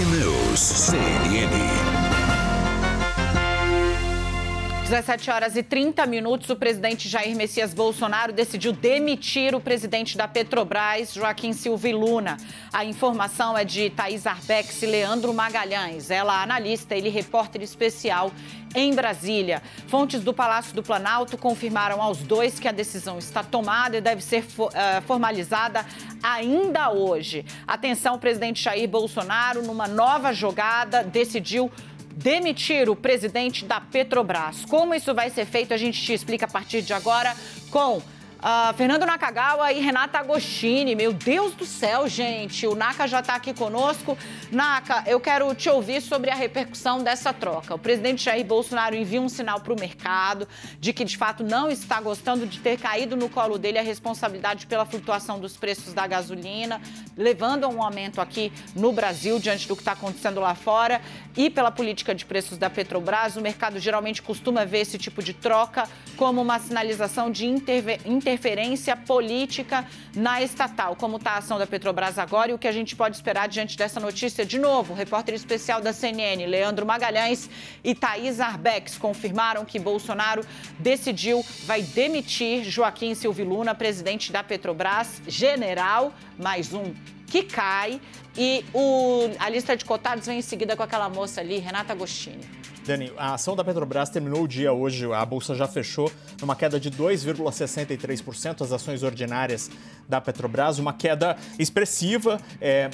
News, CNN. 17h30, o presidente Jair Messias Bolsonaro decidiu demitir o presidente da Petrobras, Joaquim Silva e Luna. A informação é de Thaís Arbex e Leandro Magalhães. Ela é analista, ele repórter especial em Brasília. Fontes do Palácio do Planalto confirmaram aos dois que a decisão está tomada e deve ser formalizada ainda hoje. Atenção, o presidente Jair Bolsonaro, numa nova jogada, decidiu demitir o presidente da Petrobras. Como isso vai ser feito, a gente te explica a partir de agora com Fernando Nakagawa e Renata Agostini. Meu Deus do céu, gente, o Naka já está aqui conosco. Naka, eu quero te ouvir sobre a repercussão dessa troca. O presidente Jair Bolsonaro envia um sinal para o mercado de que, de fato, não está gostando de ter caído no colo dele a responsabilidade pela flutuação dos preços da gasolina, levando a um aumento aqui no Brasil, diante do que está acontecendo lá fora, e pela política de preços da Petrobras. O mercado geralmente costuma ver esse tipo de troca como uma sinalização de interferência política na estatal. Como está a ação da Petrobras agora e o que a gente pode esperar diante dessa notícia? De novo, o repórter especial da CNN, Leandro Magalhães e Thaís Arbex, confirmaram que Bolsonaro vai demitir Joaquim Silva e Luna, presidente da Petrobras, general, mais um que cai. E a lista de cotados vem em seguida com aquela moça ali, Renata Agostini. Dani, a ação da Petrobras terminou o dia hoje, a bolsa já fechou numa queda de 2,63%, as ações ordinárias da Petrobras, uma queda expressiva,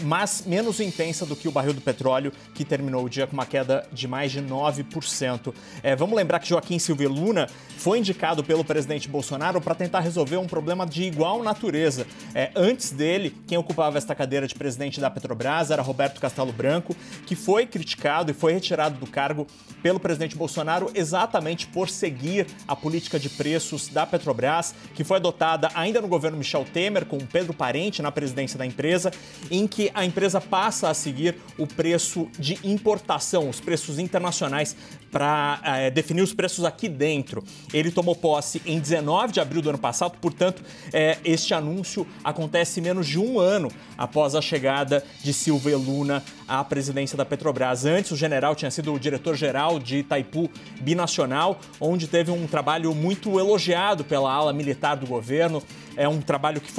mas menos intensa do que o barril do petróleo, que terminou o dia com uma queda de mais de 9%. Vamos lembrar que Joaquim Silva e Luna foi indicado pelo presidente Bolsonaro para tentar resolver um problema de igual natureza. Antes dele, quem ocupava esta cadeira de presidente da Petrobras era Roberto Castelo Branco, que foi criticado e foi retirado do cargo pelo presidente Bolsonaro exatamente por seguir a política de preços da Petrobras, que foi adotada ainda no governo Michel Temer, com Pedro Parente na presidência da empresa, em que a empresa passa a seguir o preço de importação, os preços internacionais, para definir os preços aqui dentro. Ele tomou posse em 19 de abril do ano passado, portanto, este anúncio acontece menos de um ano após a chegada de Silva e Luna à presidência da Petrobras. Antes, o general tinha sido o diretor-geral de Itaipu Binacional, onde teve um trabalho muito elogiado pela ala militar do governo. É um trabalho que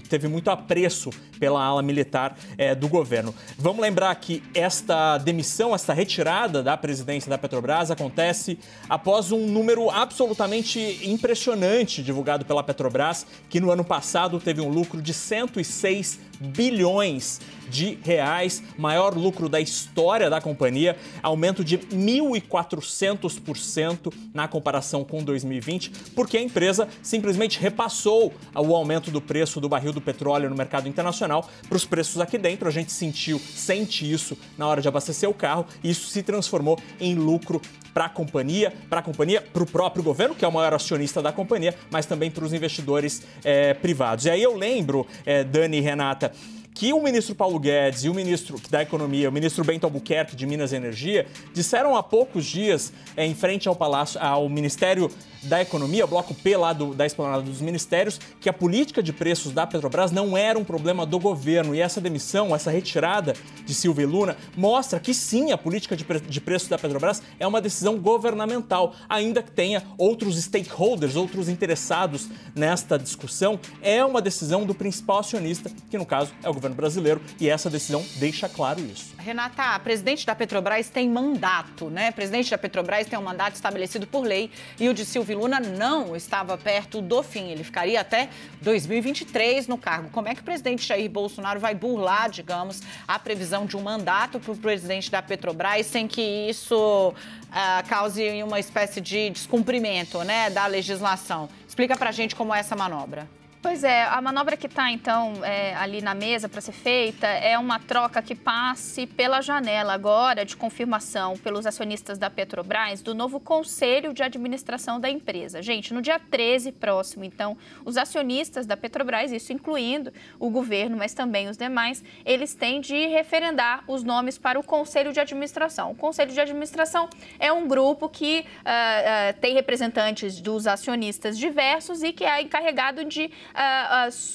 teve muito apreço pela ala militar do governo. Vamos lembrar que esta demissão, esta retirada da presidência da Petrobras acontece após um número absolutamente impressionante divulgado pela Petrobras, que no ano passado teve um lucro de 106 bilhões de reais, maior lucro da história da companhia, aumento de 1.400% na comparação com 2020, porque a empresa simplesmente repassou o aumento do preço do barril do petróleo no mercado internacional para os preços aqui dentro. A gente sente isso na hora de abastecer o carro, e isso se transformou em lucro para a companhia, para o próprio governo, que é o maior acionista da companhia, mas também para os investidores privados. E aí eu lembro, Dani e Renata, que o ministro Paulo Guedes e o ministro da Economia, o ministro Bento Albuquerque de Minas e Energia, disseram há poucos dias, em frente ao Ministério da Economia, o bloco P lá da Esplanada dos Ministérios, que a política de preços da Petrobras não era um problema do governo. E essa demissão, essa retirada de Silva e Luna, mostra que sim, a política de preços da Petrobras é uma decisão governamental, ainda que tenha outros stakeholders, outros interessados nesta discussão. É uma decisão do principal acionista, que no caso é o governo brasileiro, e essa decisão deixa claro isso. Renata, a presidente da Petrobras tem mandato, né? A presidente da Petrobras tem um mandato estabelecido por lei, e o de Silva e Luna não estava perto do fim. Ele ficaria até 2023 no cargo. Como é que o presidente Jair Bolsonaro vai burlar, digamos, a previsão de um mandato para o presidente da Petrobras sem que isso cause uma espécie de descumprimento, né, da legislação? Explica pra gente como é essa manobra. Pois é, a manobra que está, então, ali na mesa para ser feita é uma troca que passe pela janela agora de confirmação pelos acionistas da Petrobras do novo Conselho de Administração da empresa. Gente, no dia 13 próximo, então, os acionistas da Petrobras, isso incluindo o governo, mas também os demais, eles têm de referendar os nomes para o Conselho de Administração. O Conselho de Administração é um grupo que tem representantes dos acionistas diversos e que é encarregado de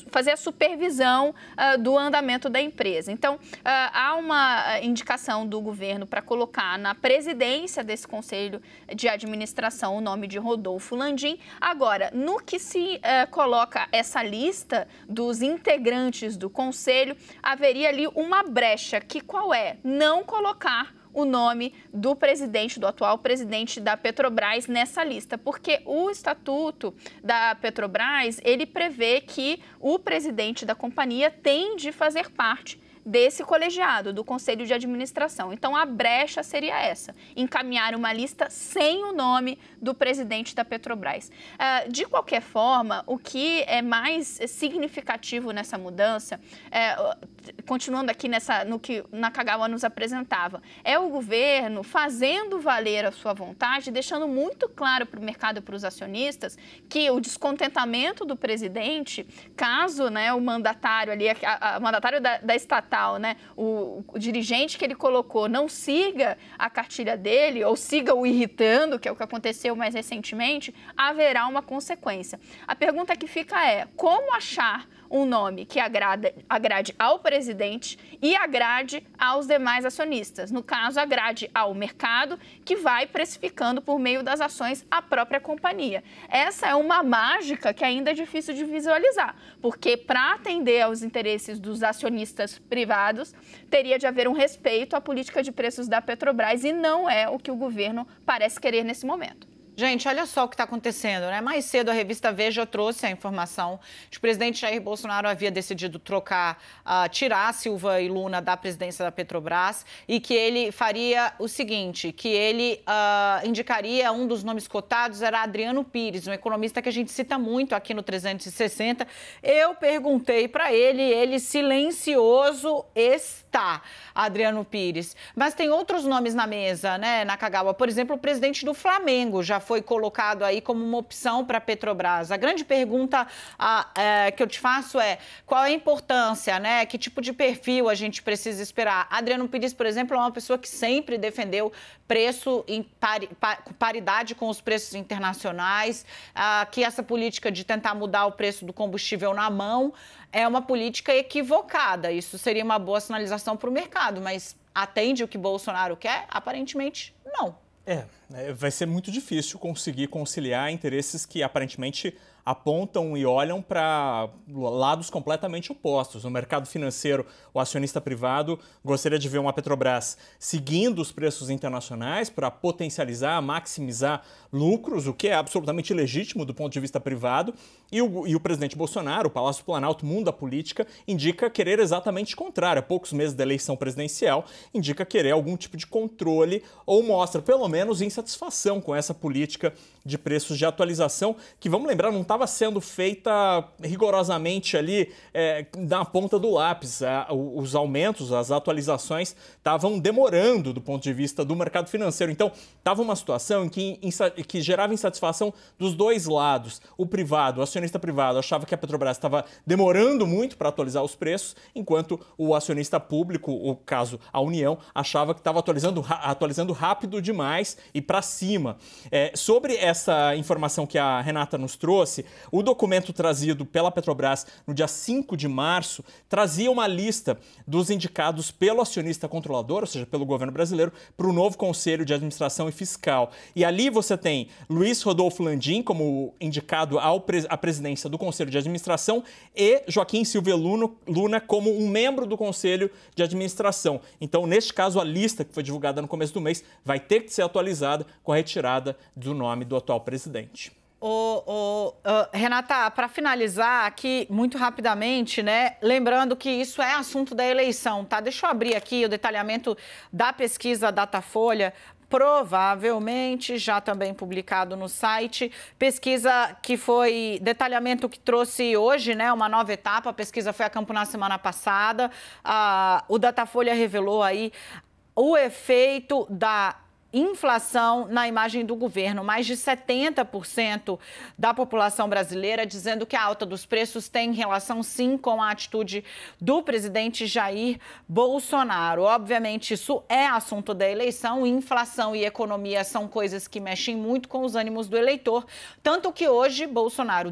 fazer a supervisão do andamento da empresa. Então, há uma indicação do governo para colocar na presidência desse conselho de administração o nome de Rodolfo Landim. Agora, no que se coloca essa lista dos integrantes do conselho, haveria ali uma brecha, que qual é? Não colocar o nome do presidente, do atual presidente da Petrobras nessa lista, porque o estatuto da Petrobras, ele prevê que o presidente da companhia tem de fazer parte desse colegiado, do Conselho de Administração. Então, a brecha seria essa, encaminhar uma lista sem o nome do presidente da Petrobras. De qualquer forma, o que é mais significativo nessa mudança, continuando aqui no que Nakagawa nos apresentava, é o governo fazendo valer a sua vontade, deixando muito claro para o mercado e para os acionistas que o descontentamento do presidente, caso o mandatário ali, o mandatário da estatal, o dirigente que ele colocou não siga a cartilha dele ou siga o irritando, que é o que aconteceu mais recentemente, haverá uma consequência. A pergunta que fica é: como achar um nome que agrade ao presidente e agrade aos demais acionistas? No caso, agrade ao mercado, que vai precificando por meio das ações a própria companhia. Essa é uma mágica que ainda é difícil de visualizar, porque para atender aos interesses dos acionistas privados, teria de haver um respeito à política de preços da Petrobras, e não é o que o governo parece querer nesse momento. Gente, olha só o que está acontecendo, né? Mais cedo a revista Veja trouxe a informação de que o presidente Jair Bolsonaro havia decidido tirar Silva e Luna da presidência da Petrobras e que ele faria o seguinte, que ele indicaria um dos nomes cotados, era Adriano Pires, um economista que a gente cita muito aqui no 360. Eu perguntei para ele silencioso está, Adriano Pires. Mas tem outros nomes na mesa, né, Nakagawa? Por exemplo, o presidente do Flamengo já foi colocado aí como uma opção para a Petrobras. A grande pergunta que eu te faço é: qual é a importância, né? Que tipo de perfil a gente precisa esperar? Adriano Pires, por exemplo, é uma pessoa que sempre defendeu preço em paridade com os preços internacionais, que essa política de tentar mudar o preço do combustível na mão é uma política equivocada. Isso seria uma boa sinalização para o mercado, mas atende o que Bolsonaro quer? Aparentemente, não. Vai ser muito difícil conseguir conciliar interesses que aparentemente apontam e olham para lados completamente opostos. No mercado financeiro, o acionista privado gostaria de ver uma Petrobras seguindo os preços internacionais para potencializar, maximizar lucros, o que é absolutamente legítimo do ponto de vista privado. E o presidente Bolsonaro, o Palácio do Planalto, o mundo da política, indica querer exatamente o contrário. Há poucos meses da eleição presidencial, indica querer algum tipo de controle ou mostra, pelo menos, insatisfação com essa política de preços de atualização, que, vamos lembrar, não estava sendo feita rigorosamente ali na ponta do lápis. Os aumentos, as atualizações estavam demorando do ponto de vista do mercado financeiro. Então, estava uma situação em que gerava insatisfação dos dois lados. O privado, o acionista privado, achava que a Petrobras estava demorando muito para atualizar os preços, enquanto o acionista público, o caso a União, achava que estava atualizando rápido demais e para cima. Sobre essa informação que a Renata nos trouxe, o documento trazido pela Petrobras no dia 5 de março trazia uma lista dos indicados pelo acionista controlador, ou seja, pelo governo brasileiro, para o novo Conselho de Administração e Fiscal. E ali você tem Luiz Rodolfo Landim como indicado à presidência do Conselho de Administração e Joaquim Silva Luna como um membro do Conselho de Administração. Então, neste caso, a lista que foi divulgada no começo do mês vai ter que ser atualizada com a retirada do nome do atual presidente. Renata, para finalizar aqui, muito rapidamente, né? Lembrando que isso é assunto da eleição, tá? Deixa eu abrir aqui o detalhamento da pesquisa Datafolha, provavelmente já também publicado no site. Pesquisa que foi, detalhamento que trouxe hoje, né? Uma nova etapa, a pesquisa foi a campo na semana passada. O Datafolha revelou aí o efeito da inflação na imagem do governo. Mais de 70% da população brasileira dizendo que a alta dos preços tem relação, sim, com a atitude do presidente Jair Bolsonaro. Obviamente, isso é assunto da eleição. Inflação e economia são coisas que mexem muito com os ânimos do eleitor. Tanto que hoje Bolsonaro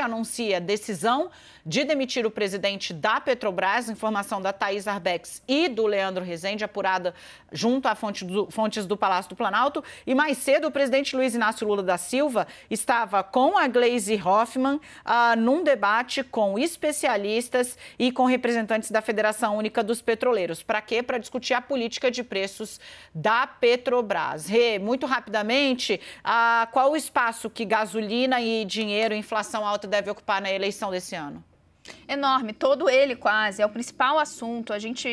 anuncia decisão de demitir o presidente da Petrobras, informação da Thaís Arbex e do Leandro Rezende, apurada junto a fontes do Palácio do Planalto. E mais cedo, o presidente Luiz Inácio Lula da Silva estava com a Gleisi Hoffmann num debate com especialistas e com representantes da Federação Única dos Petroleiros. Para quê? Para discutir a política de preços da Petrobras. Rê, muito rapidamente, qual o espaço que gasolina e dinheiro, inflação alta deve ocupar na eleição desse ano? Enorme, todo ele quase, é o principal assunto. A gente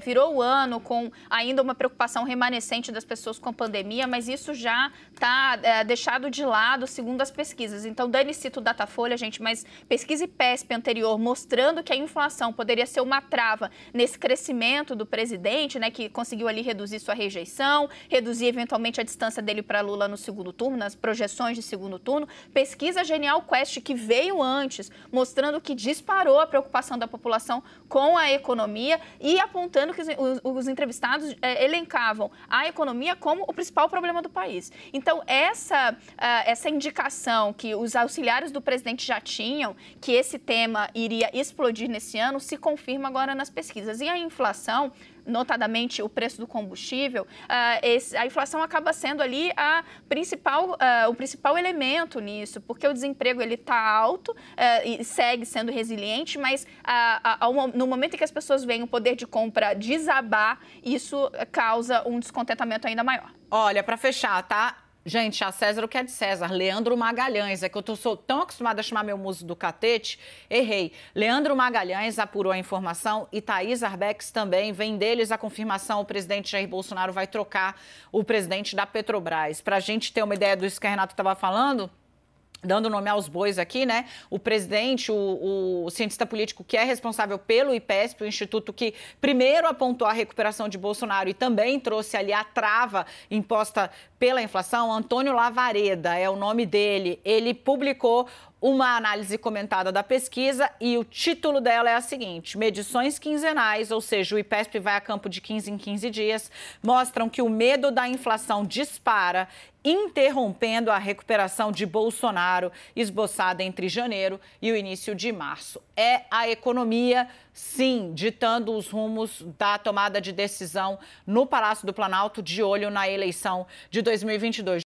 virou o ano com ainda uma preocupação remanescente das pessoas com a pandemia, mas isso já está deixado de lado, segundo as pesquisas. Então, Dani cita o Datafolha, gente, mas pesquisa IPESP anterior mostrando que a inflação poderia ser uma trava nesse crescimento do presidente, né, que conseguiu ali reduzir sua rejeição, reduzir eventualmente a distância dele para Lula no segundo turno, nas projeções de segundo turno. Pesquisa Genial Quest, que veio antes, mostrando que disparou a preocupação da população com a economia e apontando que os entrevistados elencavam a economia como o principal problema do país. Então, essa indicação que os auxiliares do presidente já tinham, que esse tema iria explodir nesse ano, se confirma agora nas pesquisas. E a inflação, notadamente o preço do combustível, a inflação acaba sendo ali o principal elemento nisso, porque o desemprego ele está alto e segue sendo resiliente, mas no momento em que as pessoas veem o poder de compra desabar, isso causa um descontentamento ainda maior. Olha, para fechar, tá? Gente, a César o que é de César. Leandro Magalhães, é que eu sou tão acostumada a chamar meu muso do catete, errei. Leandro Magalhães apurou a informação e Thaís Arbex também. Vem deles a confirmação, o presidente Jair Bolsonaro vai trocar o presidente da Petrobras. Para a gente ter uma ideia disso que a Renata estava falando, dando nome aos bois aqui, né? O presidente, o cientista político que é responsável pelo IPESP, o instituto que primeiro apontou a recuperação de Bolsonaro e também trouxe ali a trava imposta pela inflação, Antônio Lavareda é o nome dele. Ele publicou uma análise comentada da pesquisa e o título dela é a seguinte: medições quinzenais, ou seja, o IPESP vai a campo de 15 em 15 dias, mostram que o medo da inflação dispara, interrompendo a recuperação de Bolsonaro, esboçada entre janeiro e o início de março. É a economia, sim, ditando os rumos da tomada de decisão no Palácio do Planalto, de olho na eleição de 2022.